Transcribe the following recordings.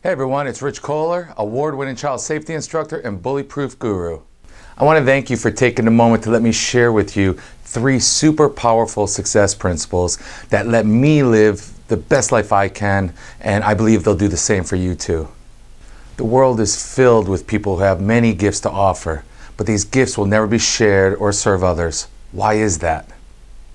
Hey everyone, it's Rich Kohler, award-winning child safety instructor and bully-proof guru. I want to thank you for taking a moment to let me share with you 3 super powerful success principles that let me live the best life I can, and I believe they'll do the same for you too. The world is filled with people who have many gifts to offer, but these gifts will never be shared or serve others. Why is that?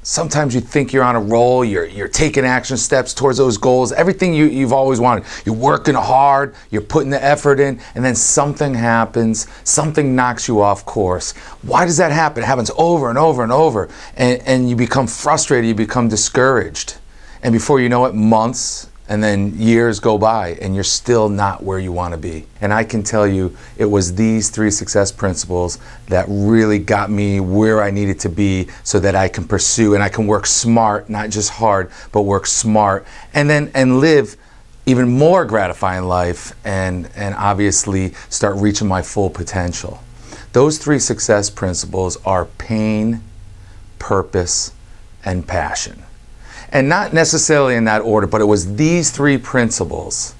Sometimes you think you're on a roll, you're taking action steps towards those goals, everything you've always wanted. You're working hard, you're putting the effort in, and then something happens, something knocks you off course. Why does that happen? It happens over and over and over, and you become frustrated, you become discouraged. And before you know it, months and then years go by, and you're still not where you want to be. And I can tell you, it was these 3 success principles that really got me where I needed to be so that I can pursue and I can work smart, not just hard, but work smart, and live even more gratifying life and obviously start reaching my full potential. Those 3 success principles are pain, purpose, and passion. And not necessarily in that order, but it was these 3 principles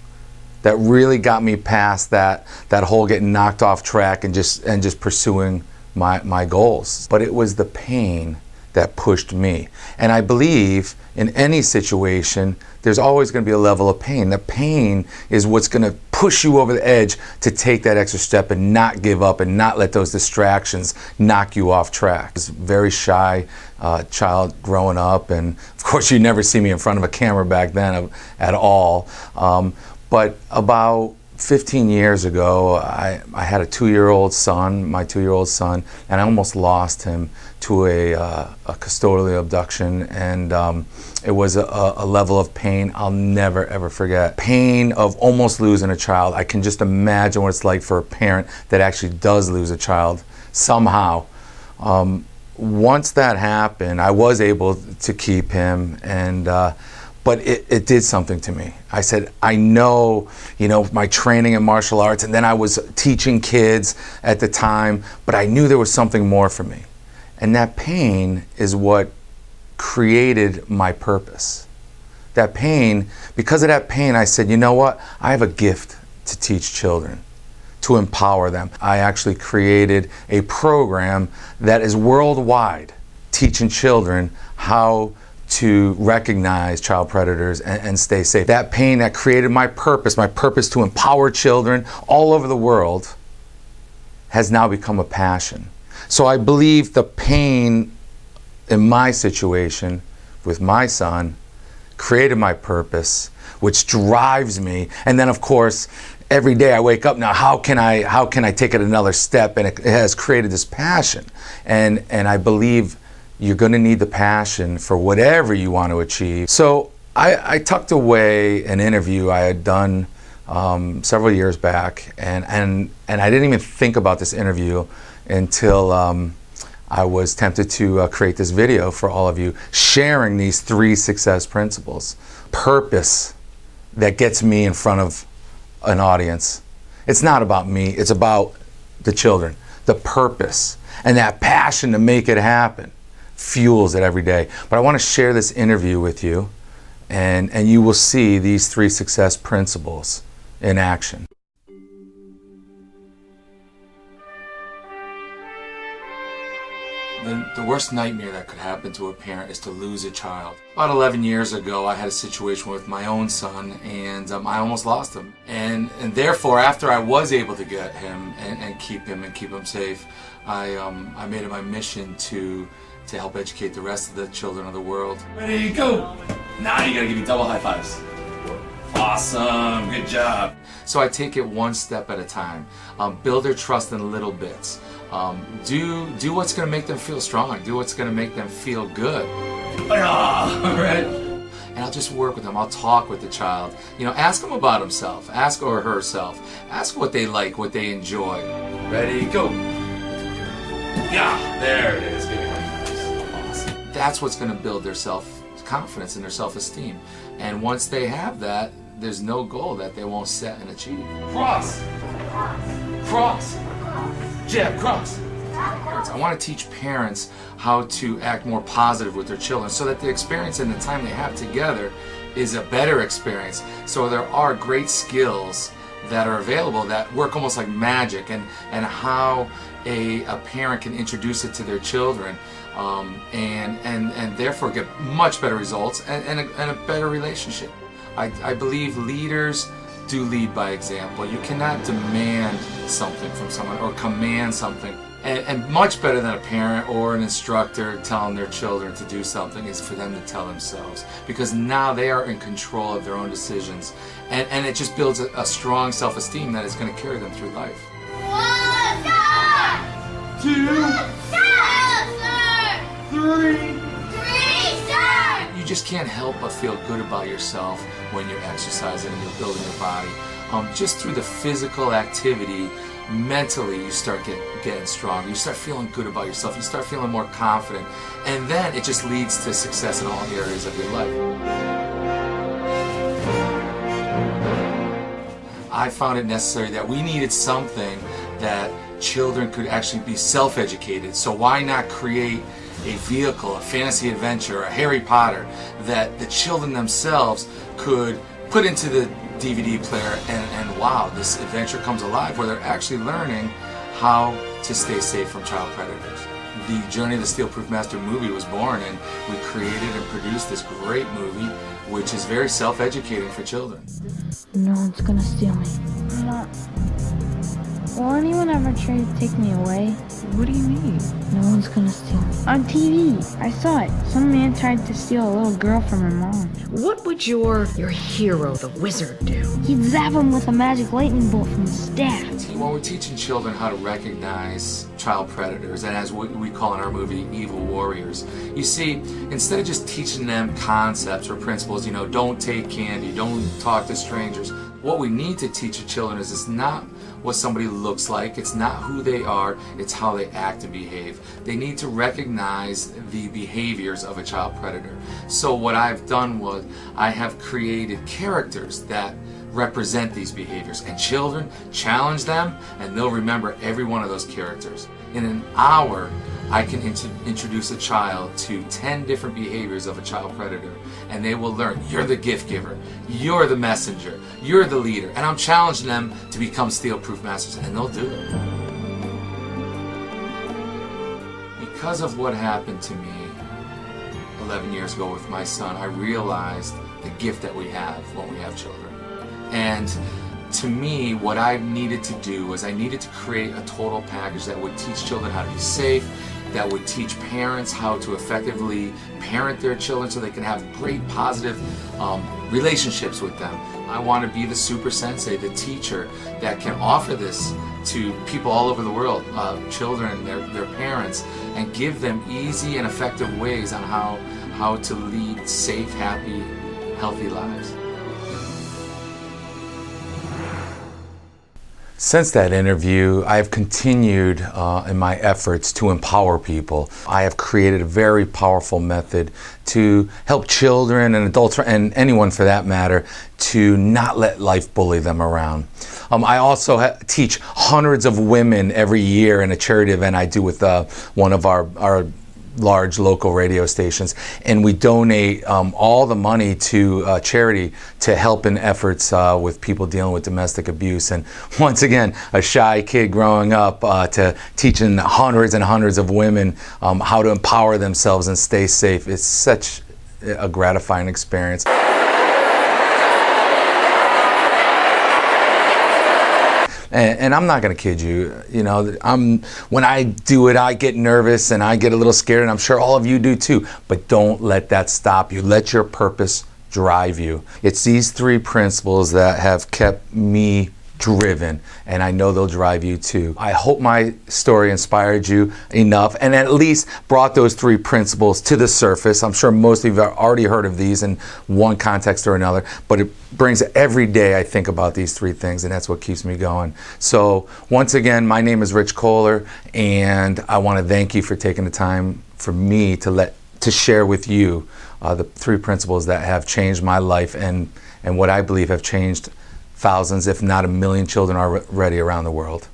that really got me past that whole getting knocked off track and just pursuing my goals. But it was the pain that pushed me. And I believe in any situation, there's always going to be a level of pain. The pain is what's going to push you over the edge to take that extra step and not give up and not let those distractions knock you off track. I was a very shy child growing up, and of course you never see me in front of a camera back then at all. But about 15 years ago, I had a 2-year-old son, my 2-year-old son, and I almost lost him to a custodial abduction, and it was a level of pain I'll never ever forget. Pain of almost losing a child. I can just imagine what it's like for a parent that actually does lose a child somehow. Once that happened, I was able to keep him, and but it did something to me. I said, I know, my training in martial arts, and then I was teaching kids at the time, but I knew there was something more for me. And that pain is what created my purpose. That pain, because of that pain, I said, you know what? I have a gift to teach children, to empower them. I actually created a program that is worldwide, teaching children how to recognize child predators and stay safe. That pain that created my purpose to empower children all over the world, has now become a passion. So I believe the pain in my situation with my son created my purpose, which drives me. And then of course, every day I wake up now, how can I take it another step? And it has created this passion. And I believe you're going to need the passion for whatever you want to achieve. So I tucked away an interview I had done several years back, and I didn't even think about this interview until I was tempted to create this video for all of you, sharing these 3 success principles. Purpose that gets me in front of an audience. It's not about me, it's about the children. The purpose and that passion to make it happen fuels it every day. But I want to share this interview with you, and you will see these 3 success principles in action. The worst nightmare that could happen to a parent is to lose a child. About 11 years ago, I had a situation with my own son, and I almost lost him. And therefore, after I was able to get him and keep him safe, I made it my mission to help educate the rest of the children of the world. Ready, go! Now you gotta give me double high fives. Awesome, good job. So I take it one step at a time. Build their trust in little bits. Do what's gonna make them feel strong. Do what's gonna make them feel good. Right. And I'll just work with them. I'll talk with the child. Ask them about himself. Ask or herself. Ask what they like, what they enjoy. Ready, go! Yeah, there it is. Give me high fives. Awesome. That's what's gonna build their self-confidence and their self-esteem. And once they have that, there's no goal that they won't set and achieve. Cross! Cross! Jab, cross! I want to teach parents how to act more positive with their children so that the experience and the time they have together is a better experience. So there are great skills that are available that work almost like magic, and how a parent can introduce it to their children, and therefore get much better results and a better relationship. I believe leaders do lead by example. You cannot demand something from someone or command something. And much better than a parent or an instructor telling their children to do something is for them to tell themselves, because now they are in control of their own decisions, and it just builds a strong self-esteem that is going to carry them through life. 1, 2, 3, sir! You just can't help but feel good about yourself when you're exercising and you're building your body. Just through the physical activity, mentally you start getting stronger. You start feeling good about yourself. You start feeling more confident. And then it just leads to success in all areas of your life. I found it necessary that we needed something that children could actually be self-educated. So why not create a vehicle, a fantasy adventure, a Harry Potter, that the children themselves could put into the DVD player, and wow, this adventure comes alive where they're actually learning how to stay safe from child predators. The Journey of the Steel Proof Master movie was born, and we created and produced this great movie which is very self-educating for children. No one's gonna steal me. No. Will anyone ever try to take me away? What do you mean? No one's gonna steal me. On TV, I saw it. Some man tried to steal a little girl from her mom. What would your hero, the wizard, do? He'd zap him with a magic lightning bolt from his staff. When we're teaching children how to recognize child predators, and as we call in our movie, evil warriors, you see, instead of just teaching them concepts or principles, don't take candy, don't talk to strangers, what we need to teach the children is it's not what somebody looks like, it's not who they are, it's how they act and behave. They need to recognize the behaviors of a child predator. So what I've done was I have created characters that represent these behaviors, and children challenge them and they'll remember every one of those characters. In an hour, I can introduce a child to 10 different behaviors of a child predator, and they will learn, you're the gift giver, you're the messenger, you're the leader, and I'm challenging them to become steel-proof masters, and they'll do it. Because of what happened to me 11 years ago with my son, I realized the gift that we have when we have children. And to me, what I needed to do was I needed to create a total package that would teach children how to be safe, that would teach parents how to effectively parent their children so they can have great positive relationships with them. I want to be the super sensei, the teacher that can offer this to people all over the world, children, their parents, and give them easy and effective ways on how to lead safe, happy, healthy lives. Since that interview, I have continued in my efforts to empower people. I have created a very powerful method to help children and adults, and anyone for that matter, to not let life bully them around. I also teach hundreds of women every year in a charity event I do with one of our large local radio stations, and we donate all the money to charity to help in efforts with people dealing with domestic abuse. And once again, a shy kid growing up to teaching hundreds and hundreds of women how to empower themselves and stay safe. It's such a gratifying experience. And I'm not going to kid you, when I do it, I get nervous and I get a little scared, and I'm sure all of you do too. But don't let that stop you. Let your purpose drive you. It's these 3 principles that have kept me driven, and I know they'll drive you too. I hope my story inspired you enough and at least brought those 3 principles to the surface. I'm sure most of you have already heard of these in one context or another, but it brings every day I think about these 3 things, and that's what keeps me going. So once again, my name is Rich Kohler, and I want to thank you for taking the time for me to share with you the 3 principles that have changed my life and what I believe have changed thousands, if not 1 million children already around the world.